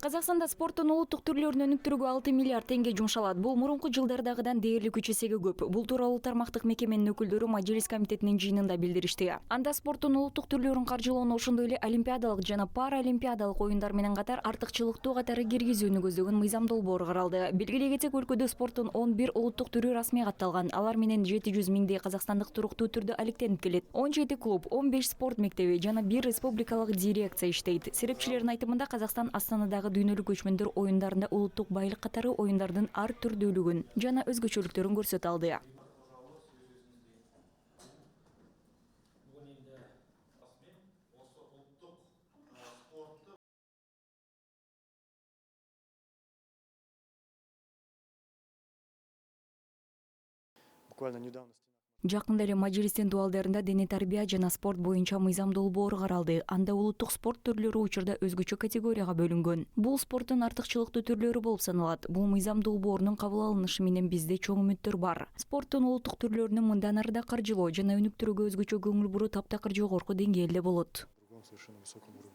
Казакстанда спорттун улуттук түрлөрүн өнүктүрүүгө 6 миллиард теңге жумшалат. Бул мурунку жылдардагыдан дээрлик 3 эсеге көп. Бул тууралуу тармактык мекеменин өкүлдөрү Мажилис комитетинин жыйынында билдиришти. Анда спорттун улуттук түрлөрүн каржылоону ошондой эле олимпиадалык жана паралимпиадалык оюндар менен катар артыкчылыктуу катары киргизүүнү көздөгөн мыйзам долбоору каралды. Белгилей кетсек, өлкөдө спорттун 11 улуттук түрү расмий катталган. Алар менен 700 миңдей казакстандык туруктуу түрдө алектенип келет. 17 клуб, 15 спорт мектеби жана 1 республикалык дирекция иштейт. Серепчилердин айтымында Казакстан Астанадагы дүйнөлүк көчмөндөр оюндарында улуттук байлык катары оюндардын ар түрдүүлүгүн жана өзгөчөлүктөрүн көрсөтө алды. Буквально недавно Жакында эле Мажилистин дуалдарында дене тарбия жана спорт боюнча мыйзам долбоору каралды. Анда улуттук спорт түрлөрү учурда өзгөчө категорияга бөлүнгөн. Бул спорттун артыкчылыктуу түрлөрү болуп саналат. Бул мыйзам долбоорунун кабыл алынышы менен бизде чоң үмүттөр бар. Спорттун улуттук түрлөрүнүн мындан арыда каржылоо жана өнүктүрүүгө өзгөчө көңүл буруу таптакыр жогорку деңгээлде болот. совершенно высоком уровне.